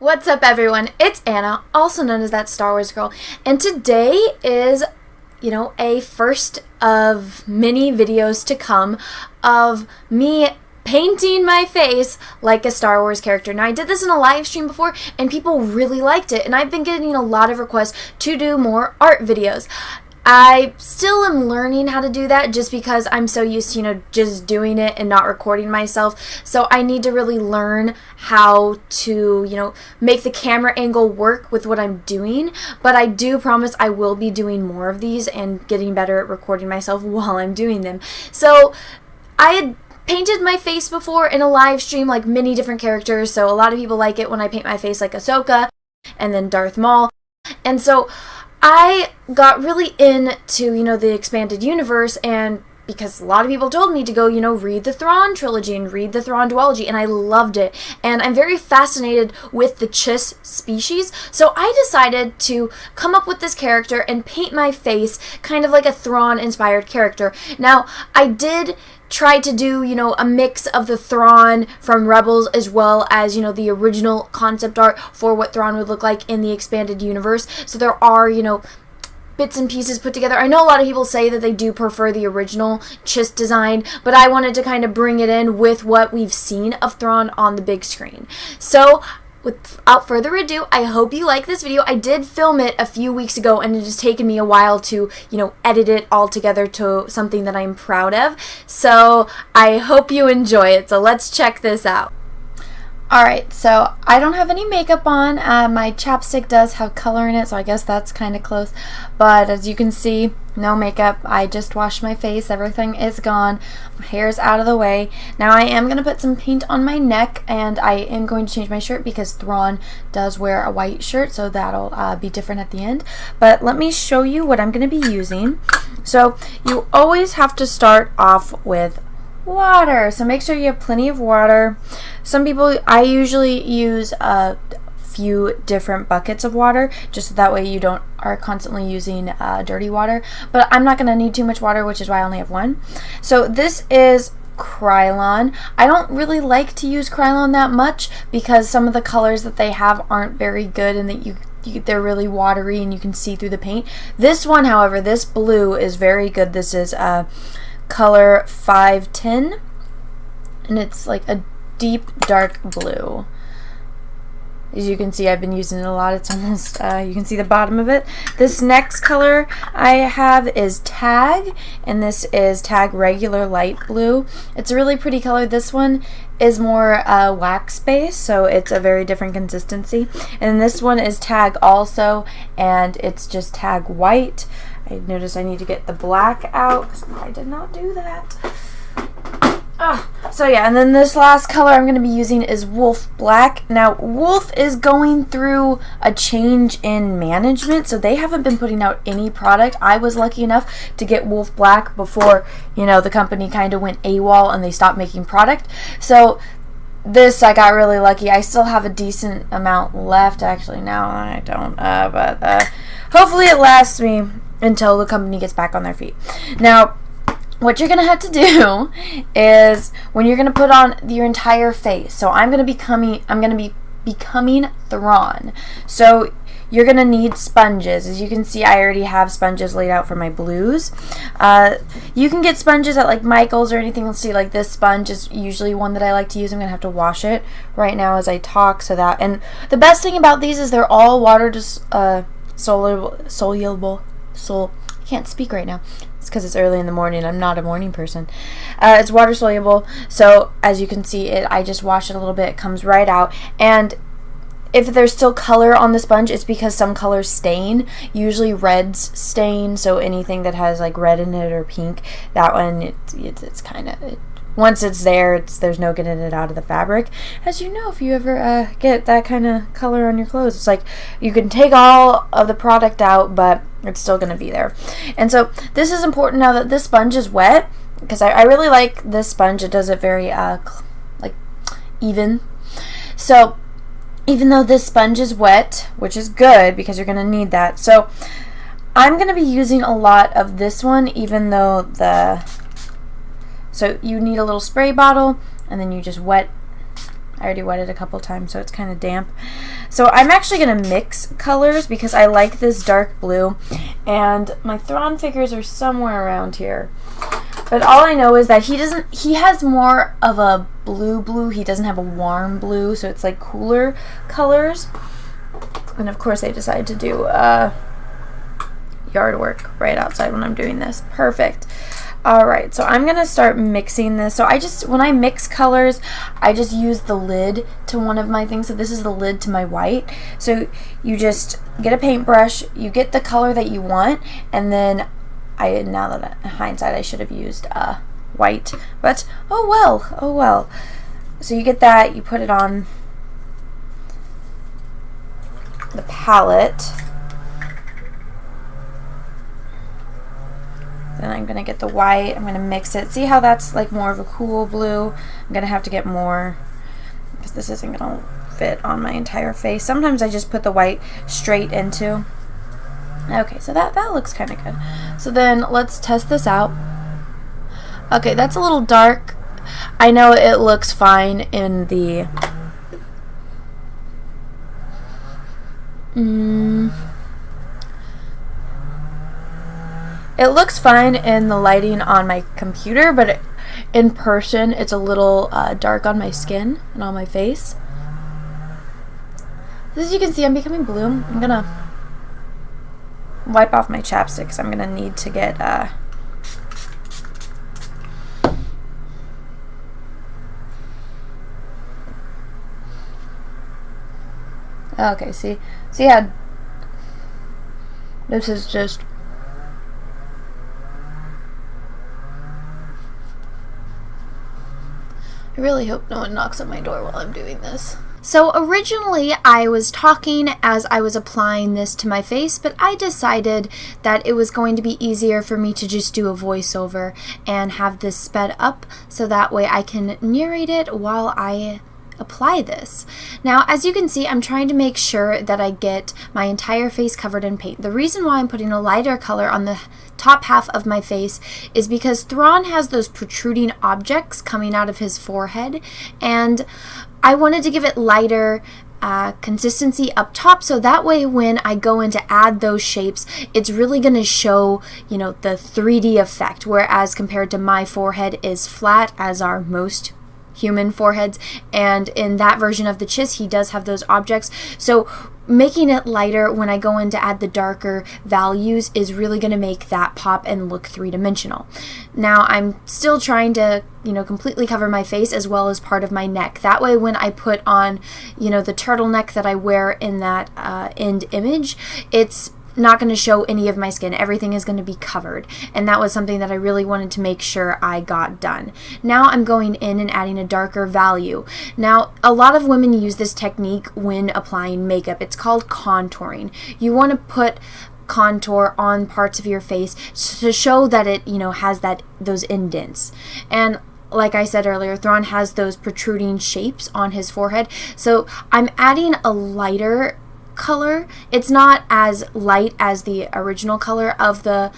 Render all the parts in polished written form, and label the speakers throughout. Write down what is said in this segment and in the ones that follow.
Speaker 1: What's up, everyone? It's Anna, also known as that Star Wars girl, and today is, a first of many videos to come of me painting my face like a Star Wars character. Now, I did this in a live stream before, and people really liked it, and I've been getting a lot of requests to do more art videos. I still am learning how to do that just because I'm so used to, just doing it and not recording myself. So I need to really learn how to, make the camera angle work with what I'm doing. But I do promise I will be doing more of these and getting better at recording myself while I'm doing them. So I had painted my face before in a live stream, like many different characters. So a lot of people like it when I paint my face like Ahsoka and then Darth Maul. And so I got really into, the expanded universe, and because a lot of people told me to go, read the Thrawn trilogy and read the Thrawn duology, and I loved it. And I'm very fascinated with the chiss species, so I decided to come up with this character and paint my face kind of like a Thrawn-inspired character. Now, I did try to do, a mix of the Thrawn from Rebels as well as, the original concept art for what Thrawn would look like in the expanded universe. So there are, bits and pieces put together. I know a lot of people say that they do prefer the original chiss design, but I wanted to kind of bring it in with what we've seen of Thrawn on the big screen. So without further ado, I hope you like this video. I did film it a few weeks ago, and it has taken me a while to, edit it all together to something that I'm proud of. So I hope you enjoy it. So let's check this out. Alright, so I don't have any makeup on. My chapstick does have color in it, so I guess that's kind of close. But as you can see, no makeup. I just washed my face. Everything is gone. My hair's out of the way. Now I am going to put some paint on my neck, and I am going to change my shirt because Thrawn does wear a white shirt, so that'll be different at the end. But let me show you what I'm going to be using. So you always have to start off with water, so make sure you have plenty of water. Some people, I usually use a few different buckets of water, just so that way you are constantly using dirty water, but I'm not going to need too much water, which is why I only have one. So this is Krylon. I don't really like to use Krylon that much because some of the colors that they have aren't very good, and that they're really watery and you can see through the paint. This one, however, this blue is very good. This is color 510, and it's like a deep dark blue. As you can see, I've been using it a lot. It's almost, you can see the bottom of it. This next color I have is Tag, and this is Tag Regular Light Blue. It's a really pretty color. This one is more wax based, so it's a very different consistency. And this one is Tag also, and it's just Tag White. I notice I need to get the black out because I did not do that. So yeah, and then this last color I'm going to be using is Wolf Black. Now, Wolf is going through a change in management, so they haven't been putting out any product. I was lucky enough to get Wolf Black before, the company kind of went AWOL and they stopped making product. So this, I got really lucky. I still have a decent amount left. Actually, now I don't, but hopefully it lasts me until the company gets back on their feet. Now, what you're going to have to do is when you're going to put on your entire face. So I'm going to be becoming Thrawn. So you're going to need sponges. As you can see, I already have sponges laid out for my blues. You can get sponges at like Michael's or anything. Let's see, like this sponge is usually one that I like to use. I'm going to have to wash it right now as I talk. And the best thing about these is they're all water soluble. I can't speak right now. It's because it's early in the morning. I'm not a morning person. It's water soluble, so as you can see, I just wash it a little bit. It comes right out. And if there's still color on the sponge, it's because some colors stain. Usually reds stain, so anything that has like red in it or pink, that one, it's kind of... Once it's there, there's no getting it out of the fabric. As you know, if you ever get that kind of color on your clothes, it's like you can take all of the product out, but it's still going to be there. And so this is important now that this sponge is wet, because I really like this sponge. It does it very like even. So even though this sponge is wet, which is good because you're going to need that. So I'm going to be using a lot of this one, even though So you need a little spray bottle, and then you just wet I already wet it a couple times, so it's kind of damp. So I'm actually going to mix colors because I like this dark blue, and my Thrawn figures are somewhere around here. But all I know is that he has more of a blue. He doesn't have a warm blue, so it's like cooler colors. And of course I decided to do yard work right outside when I'm doing this. Perfect. Alright, so I'm going to start mixing this. So when I mix colors, I just use the lid to one of my things. So this is the lid to my white. So you just get a paintbrush, you get the color that you want, and then now that in hindsight I should have used white. But oh well. So you get that, you put it on the palette. Then I'm going to get the white, I'm going to mix it. See how that's like more of a cool blue? I'm going to have to get more because this isn't going to fit on my entire face. Sometimes I just put the white straight into. Okay, so that looks kind of good. So then let's test this out. Okay, that's a little dark. I know it looks fine in the... It looks fine in the lighting on my computer, but in person it's a little dark on my skin and on my face. As you can see, I'm becoming blue. I'm gonna wipe off my chapstick because I'm gonna need to get okay, see how this is just... I really hope no one knocks on my door while I'm doing this. So originally I was talking as I was applying this to my face, but I decided that it was going to be easier for me to just do a voiceover and have this sped up so that way I can narrate it while I apply this. Now, as you can see, I'm trying to make sure that I get my entire face covered in paint. The reason why I'm putting a lighter color on the top half of my face is because Thrawn has those protruding objects coming out of his forehead, and I wanted to give it lighter consistency up top, so that way when I go in to add those shapes, it's really going to show, you know, the 3D effect, whereas compared to my forehead is flat, as are most human foreheads, and in that version of the chiss he does have those objects. So making it lighter when I go in to add the darker values is really going to make that pop and look three-dimensional. Now I'm still trying to, you know, completely cover my face as well as part of my neck. That way when I put on, you know, the turtleneck that I wear in that end image, it's not going to show any of my skin. Everything is going to be covered, and that was something that I really wanted to make sure I got done. Now I'm going in and adding a darker value. Now a lot of women use this technique when applying makeup. It's called contouring. You want to put contour on parts of your face to show that it, you know, has those indents. And like I said earlier, Thrawn has those protruding shapes on his forehead, so I'm adding a lighter color. It's not as light as the original color of the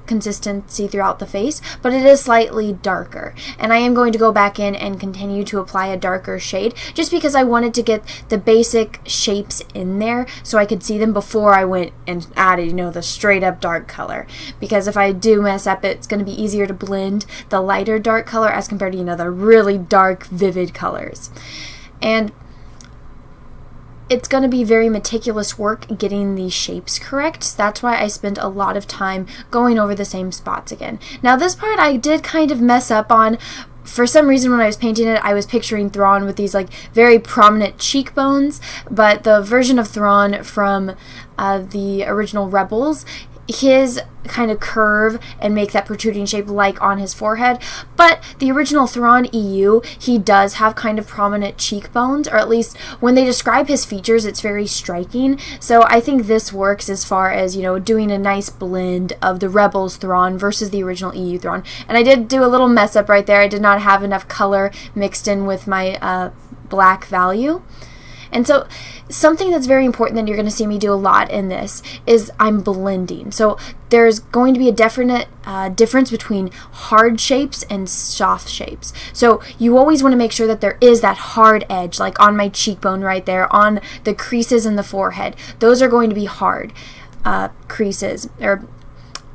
Speaker 1: consistency throughout the face, but it is slightly darker, and I am going to go back in and continue to apply a darker shade just because I wanted to get the basic shapes in there so I could see them before I went and added, you know, the straight up dark color, because if I do mess up, it's going to be easier to blend the lighter dark color as compared to, you know, the really dark vivid colors. And it's going to be very meticulous work getting these shapes correct. So that's why I spent a lot of time going over the same spots again. Now this part I did kind of mess up on. For some reason when I was painting it, I was picturing Thrawn with these like very prominent cheekbones, but the version of Thrawn from the original Rebels, his kind of curve and make that protruding shape like on his forehead. But the original Thrawn EU, he does have kind of prominent cheekbones, or at least when they describe his features, it's very striking. So I think this works as far as, you know, doing a nice blend of the Rebels Thrawn versus the original EU Thrawn. And I did do a little mess up right there. I did not have enough color mixed in with my black value. And so something that's very important that you're going to see me do a lot in this is I'm blending. So there's going to be a definite difference between hard shapes and soft shapes. So you always want to make sure that there is that hard edge, like on my cheekbone right there, on the creases in the forehead. Those are going to be hard creases, or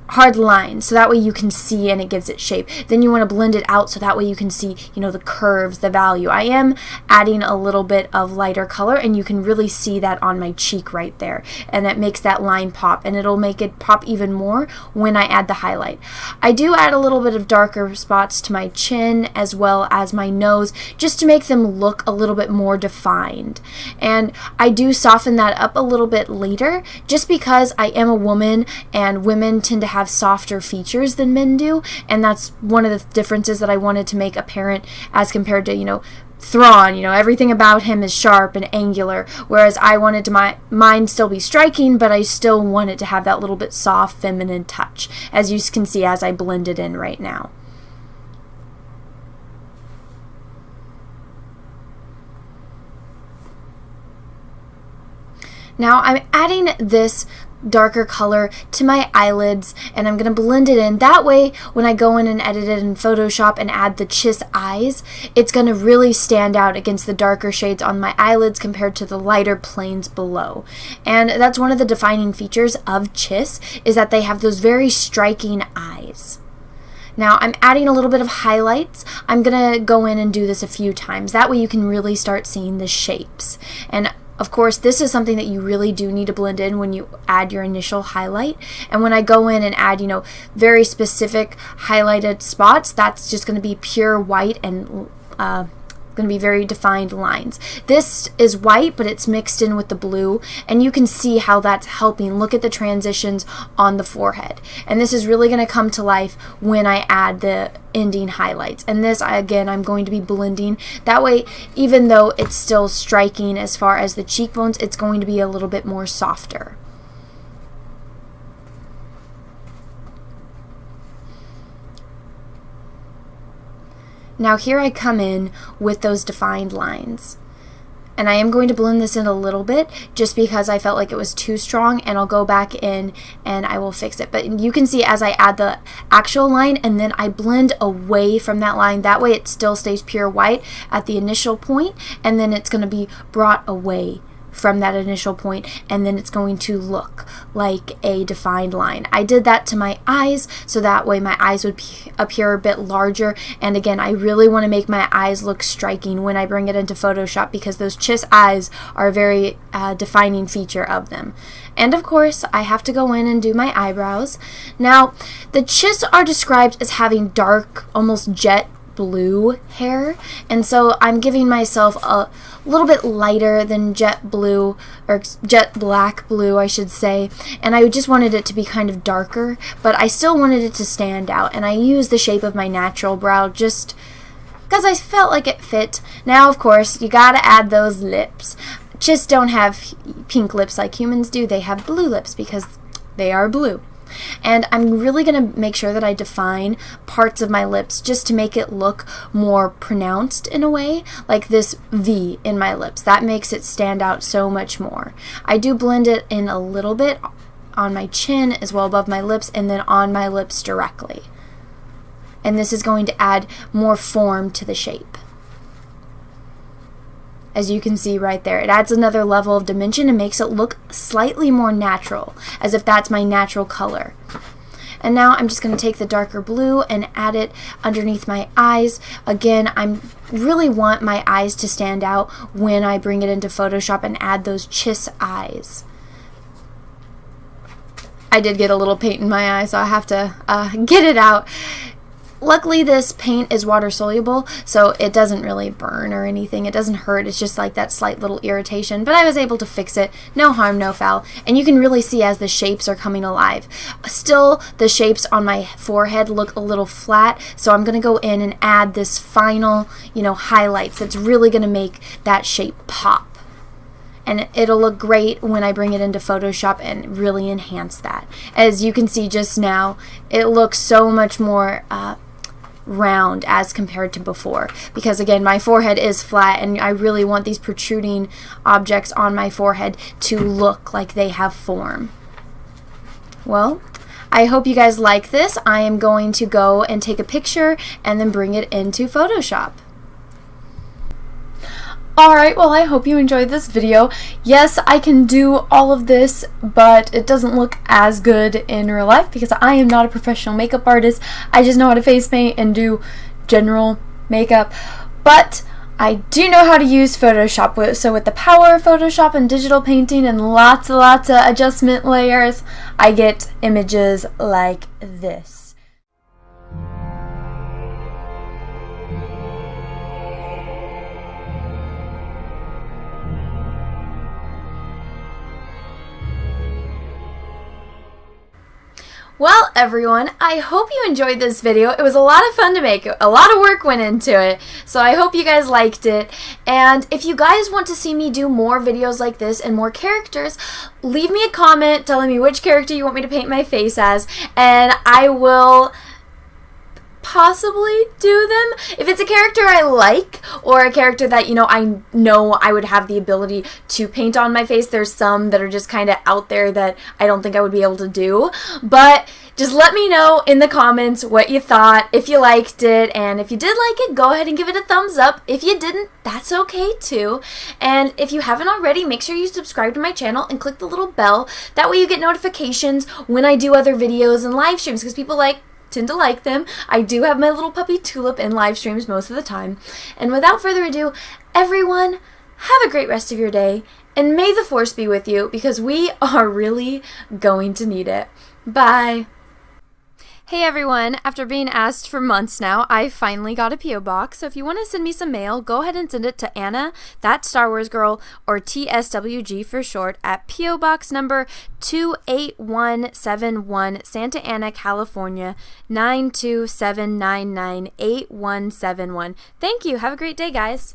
Speaker 1: hard lines, so that way you can see and it gives it shape. Then you want to blend it out so that way you can see, the curves, the value. I am adding a little bit of lighter color, and you can really see that on my cheek right there, and that makes that line pop, and it'll make it pop even more when I add the highlight. I do add a little bit of darker spots to my chin as well as my nose, just to make them look a little bit more defined. And I do soften that up a little bit later, just because I am a woman and women tend to have softer features than men do, and that's one of the differences that I wanted to make apparent as compared to, Thrawn. Everything about him is sharp and angular, whereas I wanted to mine still be striking, but I still wanted to have that little bit soft, feminine touch, as you can see as I blend it in right now. Now I'm adding this darker color to my eyelids, and I'm going to blend it in. That way, when I go in and edit it in Photoshop and add the chiss eyes, it's going to really stand out against the darker shades on my eyelids compared to the lighter planes below. And that's one of the defining features of chiss, is that they have those very striking eyes. Now I'm adding a little bit of highlights. I'm going to go in and do this a few times. That way you can really start seeing the shapes. And of course, this is something that you really do need to blend in when you add your initial highlight. And when I go in and add, very specific highlighted spots, that's just going to be pure white and going to be very defined lines. This is white, but it's mixed in with the blue, and you can see how that's helping. Look at the transitions on the forehead. And this is really going to come to life when I add the ending highlights. And this, again, I'm going to be blending. That way, even though it's still striking as far as the cheekbones, it's going to be a little bit more softer. Now here I come in with those defined lines. And I am going to blend this in a little bit just because I felt like it was too strong, and I'll go back in and I will fix it. But you can see as I add the actual line and then I blend away from that line, that way it still stays pure white at the initial point, and then it's going to be brought away from that initial point, and then it's going to look like a defined line. I did that to my eyes so that way my eyes would appear a bit larger, and again, I really want to make my eyes look striking when I bring it into Photoshop, because those chiss eyes are a very defining feature of them. And of course, I have to go in and do my eyebrows. Now, the chiss are described as having dark, almost jet blue hair, and so I'm giving myself a little bit lighter than jet blue, or jet black blue I should say, and I just wanted it to be kind of darker, but I still wanted it to stand out, and I used the shape of my natural brow just because I felt like it fit. Now of course you gotta add those lips. Chiss don't have pink lips like humans do, they have blue lips because they are blue. And I'm really going to make sure that I define parts of my lips just to make it look more pronounced in a way, like this V in my lips. That makes it stand out so much more. I do blend it in a little bit on my chin as well above my lips, and then on my lips directly. And this is going to add more form to the shape. As you can see right there, it adds another level of dimension and makes it look slightly more natural, as if that's my natural color. And now I'm just going to take the darker blue and add it underneath my eyes. Again, I really want my eyes to stand out when I bring it into Photoshop and add those chiss eyes. I did get a little paint in my eye, so I have to get it out. Luckily, this paint is water soluble, so it doesn't really burn or anything. It doesn't hurt. It's just like that slight little irritation, but I was able to fix it. No harm, no foul. And you can really see as the shapes are coming alive. Still, the shapes on my forehead look a little flat, so I'm going to go in and add this final, highlights that's really going to make that shape pop. And it'll look great when I bring it into Photoshop and really enhance that. As you can see just now, it looks so much more round as compared to before, because again, my forehead is flat and I really want these protruding objects on my forehead to look like they have form. Well, I hope you guys like this. I am going to go and take a picture and then bring it into Photoshop. Alright, well, I hope you enjoyed this video. Yes, I can do all of this, but it doesn't look as good in real life because I am not a professional makeup artist. I just know how to face paint and do general makeup. But I do know how to use Photoshop. So with the power of Photoshop and digital painting and lots of adjustment layers, I get images like this. Well, everyone, I hope you enjoyed this video. It was a lot of fun to make. A lot of work went into it. So I hope you guys liked it. And if you guys want to see me do more videos like this and more characters, leave me a comment telling me which character you want me to paint my face as, and I will possibly do them. If it's a character I like, or a character that, you know I would have the ability to paint on my face. There's some that are just kind of out there that I don't think I would be able to do. But just let me know in the comments what you thought, if you liked it, and if you did like it, go ahead and give it a thumbs up. If you didn't, that's okay too. And if you haven't already, make sure you subscribe to my channel and click the little bell. That way you get notifications when I do other videos and live streams, because people tend to like them. I do have my little puppy Tulip in live streams most of the time. And without further ado, everyone, have a great rest of your day, and may the Force be with you, because we are really going to need it. Bye. Hey everyone, after being asked for months now, I finally got a P.O. box, so if you want to send me some mail, go ahead and send it to Anna, that Star Wars girl, or TSWG for short, at P.O. Box number 28171, Santa Ana, California, 927998171. Thank you, have a great day, guys.